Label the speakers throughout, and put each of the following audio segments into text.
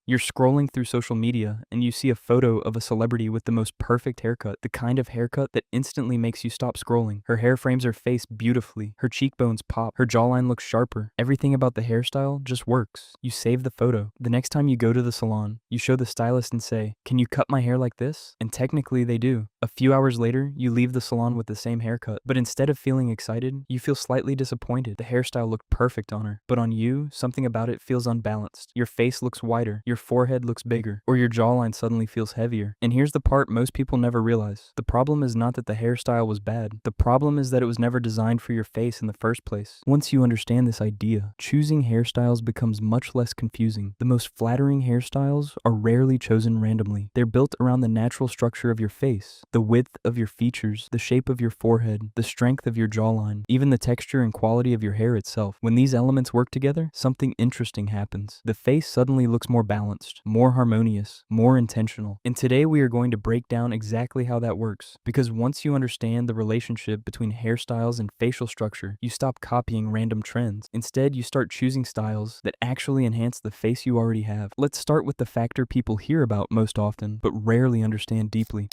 Speaker 1: You're scrolling through social media and you see a photo of a celebrity with the most perfect haircut, the kind of haircut that instantly makes you stop scrolling. Her hair frames her face beautifully, her cheekbones pop, her jawline looks sharper. Everything about the hairstyle just works. You save the photo. The next time you go to the salon, you show the stylist and say, "Can you cut my hair like this?" And technically they do. A few hours later, you leave the salon with the same haircut, but instead of feeling excited, you feel slightly disappointed. The hairstyle looked perfect on her, but on you, something about it feels unbalanced. Your face looks wider, your forehead looks bigger, or your jawline suddenly feels heavier. And here's the part most people never realize. The problem is not that the hairstyle was bad. The problem is that it was never designed for your face in the first place. Once you understand this idea, choosing hairstyles becomes much less confusing. The most flattering hairstyles are rarely chosen randomly. They're built around the natural structure of your face, the width of your features, the shape of your forehead, the strength of your jawline, even the texture and quality of your hair itself. When these elements work together, something interesting happens. The face suddenly looks more balanced, more harmonious, more intentional. And today we are going to break down exactly how that works. Because once you understand the relationship between hairstyles and facial structure, you stop copying random trends. Instead, you start choosing styles that actually enhance the face you already have. Let's start with the factor people hear about most often, but rarely understand deeply.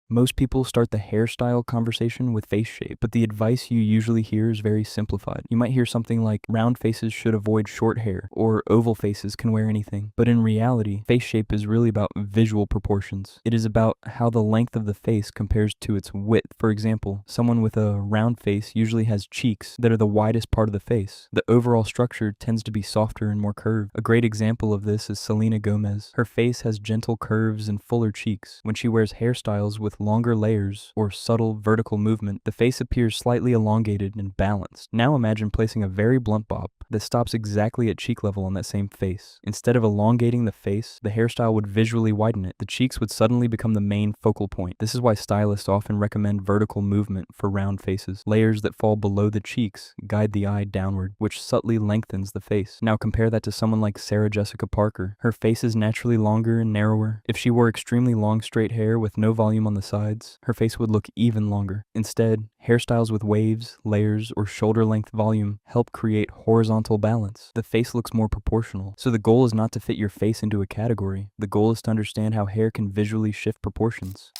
Speaker 1: Most people start the hairstyle conversation with face shape, but the advice you usually hear is very simplified. You might hear something like, round faces should avoid short hair, or oval faces can wear anything. But in reality, face shape is really about visual proportions. It is about how the length of the face compares to its width. For example, someone with a round face usually has cheeks that are the widest part of the face. The overall structure tends to be softer and more curved. A great example of this is Selena Gomez. Her face has gentle curves and fuller cheeks. When she wears hairstyles with longer layers or subtle vertical movement, the face appears slightly elongated and balanced. Now imagine placing a very blunt bob that stops exactly at cheek level on that same face. Instead of elongating the face, the hairstyle would visually widen it. The cheeks would suddenly become the main focal point. This is why stylists often recommend vertical movement for round faces. Layers that fall below the cheeks guide the eye downward, which subtly lengthens the face. Now compare that to someone like Sarah Jessica Parker. Her face is naturally longer and narrower. If she wore extremely long straight hair with no volume on the sides, her face would look even longer. Instead, hairstyles with waves, layers, or shoulder-length volume help create horizontal balance. The face looks more proportional. So the goal is not to fit your face into a category. The goal is to understand how hair can visually shift proportions.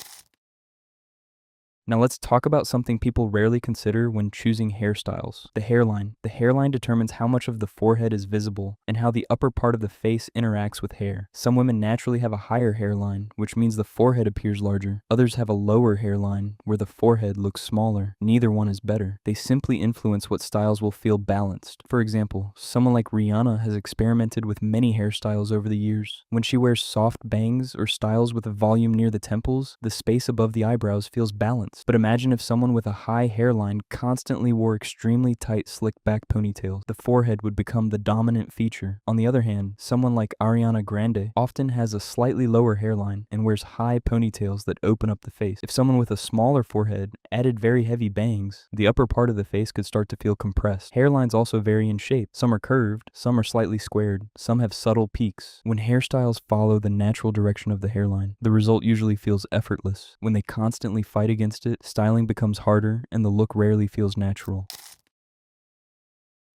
Speaker 1: Now let's talk about something people rarely consider when choosing hairstyles. The hairline. The hairline determines how much of the forehead is visible and how the upper part of the face interacts with hair. Some women naturally have a higher hairline, which means the forehead appears larger. Others have a lower hairline, where the forehead looks smaller. Neither one is better. They simply influence what styles will feel balanced. For example, someone like Rihanna has experimented with many hairstyles over the years. When she wears soft bangs or styles with a volume near the temples, the space above the eyebrows feels balanced. But imagine if someone with a high hairline constantly wore extremely tight slick back ponytails. The forehead would become the dominant feature. On the other hand, someone like Ariana Grande often has a slightly lower hairline and wears high ponytails that open up the face. If someone with a smaller forehead added very heavy bangs, the upper part of the face could start to feel compressed. Hairlines also vary in shape. Some are curved, some are slightly squared, some have subtle peaks. When hairstyles follow the natural direction of the hairline, the result usually feels effortless. When they constantly fight against it, styling becomes harder and the look rarely feels natural.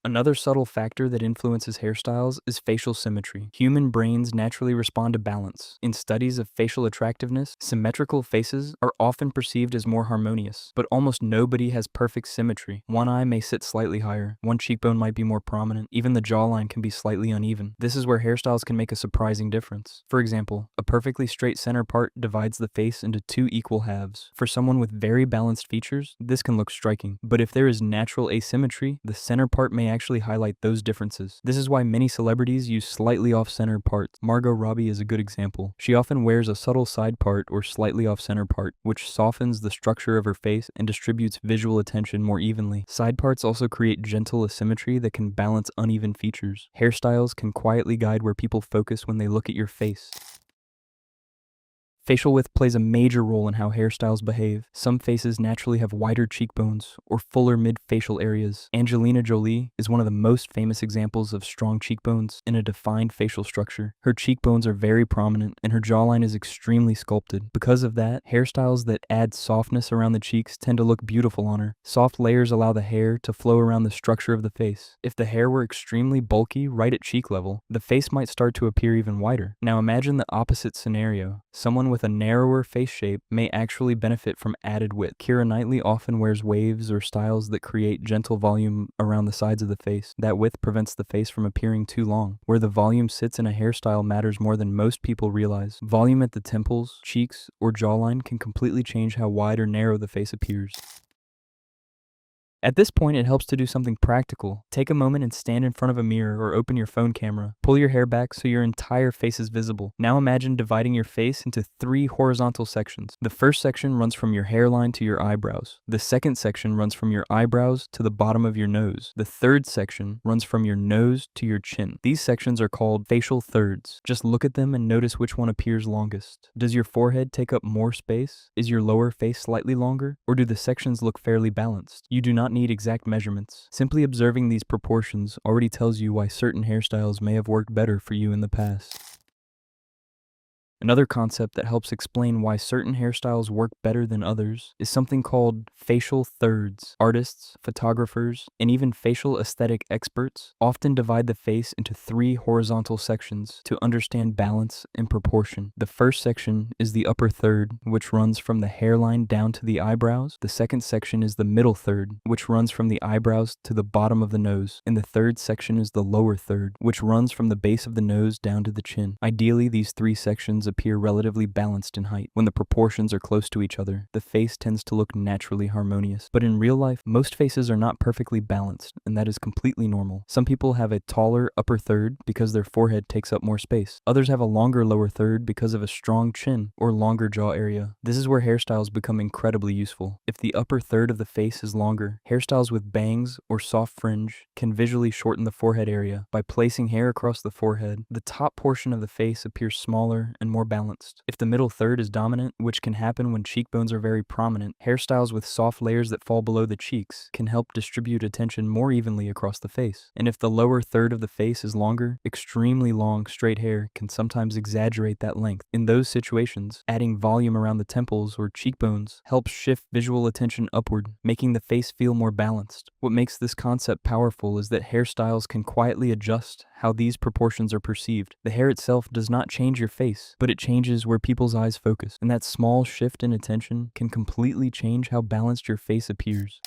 Speaker 1: Another subtle factor that influences hairstyles is facial symmetry. Human brains naturally respond to balance. In studies of facial attractiveness, symmetrical faces are often perceived as more harmonious, but almost nobody has perfect symmetry. One eye may sit slightly higher, one cheekbone might be more prominent, even the jawline can be slightly uneven. This is where hairstyles can make a surprising difference. For example, a perfectly straight center part divides the face into two equal halves. For someone with very balanced features, this can look striking, but if there is natural asymmetry, the center part may actually highlight those differences. This is why many celebrities use slightly off-center parts. Margot Robbie is a good example. She often wears a subtle side part or slightly off-center part, which softens the structure of her face and distributes visual attention more evenly. Side parts also create gentle asymmetry that can balance uneven features. Hairstyles can quietly guide where people focus when they look at your face. Facial width plays a major role in how hairstyles behave. Some faces naturally have wider cheekbones or fuller mid-facial areas. Angelina Jolie is one of the most famous examples of strong cheekbones and a defined facial structure. Her cheekbones are very prominent and her jawline is extremely sculpted. Because of that, hairstyles that add softness around the cheeks tend to look beautiful on her. Soft layers allow the hair to flow around the structure of the face. If the hair were extremely bulky right at cheek level, the face might start to appear even wider. Now imagine the opposite scenario. Someone with a narrower face shape may actually benefit from added width. Keira Knightley often wears waves or styles that create gentle volume around the sides of the face. That width prevents the face from appearing too long. Where the volume sits in a hairstyle matters more than most people realize. Volume at the temples, cheeks, or jawline can completely change how wide or narrow the face appears. At this point, it helps to do something practical. Take a moment and stand in front of a mirror or open your phone camera. Pull your hair back so your entire face is visible. Now imagine dividing your face into 3 horizontal sections. The first section runs from your hairline to your eyebrows. The second section runs from your eyebrows to the bottom of your nose. The third section runs from your nose to your chin. These sections are called facial thirds. Just look at them and notice which one appears longest. Does your forehead take up more space? Is your lower face slightly longer? Or do the sections look fairly balanced? You do not need exact measurements. Simply observing these proportions already tells you why certain hairstyles may have worked better for you in the past. Another concept that helps explain why certain hairstyles work better than others is something called facial thirds. Artists, photographers, and even facial aesthetic experts often divide the face into 3 horizontal sections to understand balance and proportion. The first section is the upper third, which runs from the hairline down to the eyebrows. The second section is the middle third, which runs from the eyebrows to the bottom of the nose. And the third section is the lower third, which runs from the base of the nose down to the chin. Ideally, these 3 sections appear relatively balanced in height. When the proportions are close to each other, the face tends to look naturally harmonious. But in real life, most faces are not perfectly balanced, and that is completely normal. Some people have a taller upper third because their forehead takes up more space. Others have a longer lower third because of a strong chin or longer jaw area. This is where hairstyles become incredibly useful. If the upper third of the face is longer, hairstyles with bangs or soft fringe can visually shorten the forehead area. By placing hair across the forehead, the top portion of the face appears smaller and more balanced. If the middle third is dominant, which can happen when cheekbones are very prominent, hairstyles with soft layers that fall below the cheeks can help distribute attention more evenly across the face. And if the lower third of the face is longer, extremely long straight hair can sometimes exaggerate that length. In those situations, adding volume around the temples or cheekbones helps shift visual attention upward, making the face feel more balanced. What makes this concept powerful is that hairstyles can quietly adjust how these proportions are perceived. The hair itself does not change your face, but it changes where people's eyes focus. And that small shift in attention can completely change how balanced your face appears.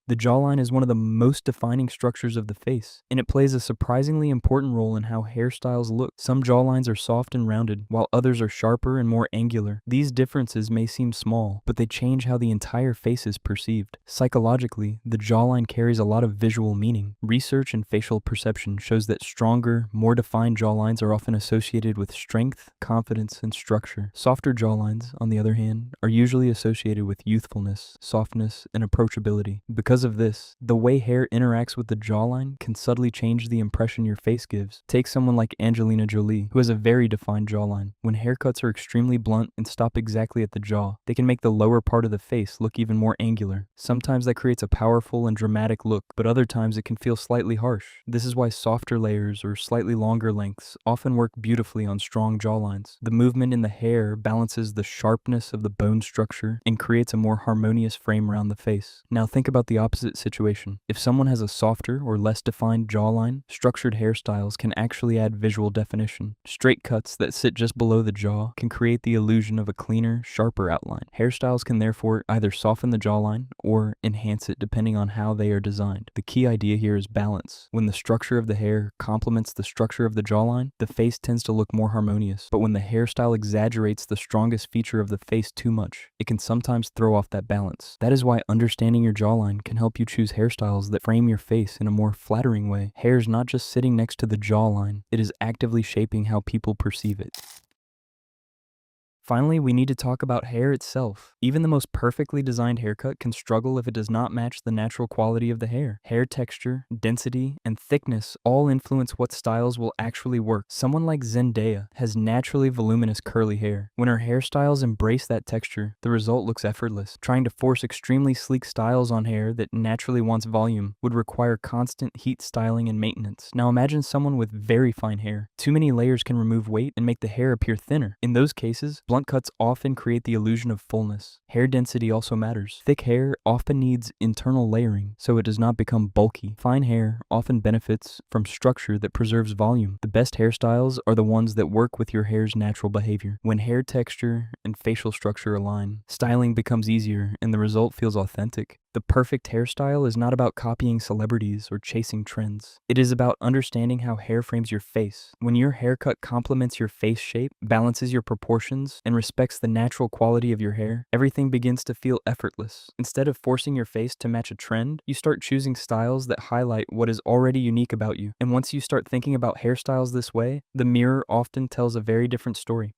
Speaker 1: The jawline is one of the most defining structures of the face, and it plays a surprisingly important role in how hairstyles look. Some jawlines are soft and rounded, while others are sharper and more angular. These differences may seem small, but they change how the entire face is perceived. Psychologically, the jawline carries a lot of visual meaning. Research in facial perception shows that stronger, more defined jawlines are often associated with strength, confidence, and structure. Softer jawlines, on the other hand, are usually associated with youthfulness, softness, and approachability. Because of this, the way hair interacts with the jawline can subtly change the impression your face gives. Take someone like Angelina Jolie, who has a very defined jawline. When haircuts are extremely blunt and stop exactly at the jaw, they can make the lower part of the face look even more angular. Sometimes that creates a powerful and dramatic look, but other times it can feel slightly harsh. This is why softer layers or slightly longer lengths often work beautifully on strong jawlines. The movement in the hair balances the sharpness of the bone structure and creates a more harmonious frame around the face. Now think about the opposite situation. If someone has a softer or less defined jawline, structured hairstyles can actually add visual definition. Straight cuts that sit just below the jaw can create the illusion of a cleaner, sharper outline. Hairstyles can therefore either soften the jawline or enhance it depending on how they are designed. The key idea here is balance. When the structure of the hair complements the structure of the jawline, the face tends to look more harmonious. But when the hairstyle exaggerates the strongest feature of the face too much, it can sometimes throw off that balance. That is why understanding your jawline can help you choose hairstyles that frame your face in a more flattering way. Hair is not just sitting next to the jawline, it is actively shaping how people perceive it. Finally, we need to talk about hair itself. Even the most perfectly designed haircut can struggle if it does not match the natural quality of the hair. Hair texture, density, and thickness all influence what styles will actually work. Someone like Zendaya has naturally voluminous curly hair. When her hairstyles embrace that texture, the result looks effortless. Trying to force extremely sleek styles on hair that naturally wants volume would require constant heat styling and maintenance. Now imagine someone with very fine hair. Too many layers can remove weight and make the hair appear thinner. In those cases, blunt cuts often create the illusion of fullness. Hair density also matters. Thick hair often needs internal layering so it does not become bulky. Fine hair often benefits from structure that preserves volume. The best hairstyles are the ones that work with your hair's natural behavior. When hair texture and facial structure align, styling becomes easier and the result feels authentic. The perfect hairstyle is not about copying celebrities or chasing trends. It is about understanding how hair frames your face. When your haircut complements your face shape, balances your proportions, and respects the natural quality of your hair, everything begins to feel effortless. Instead of forcing your face to match a trend, you start choosing styles that highlight what is already unique about you. And once you start thinking about hairstyles this way, the mirror often tells a very different story.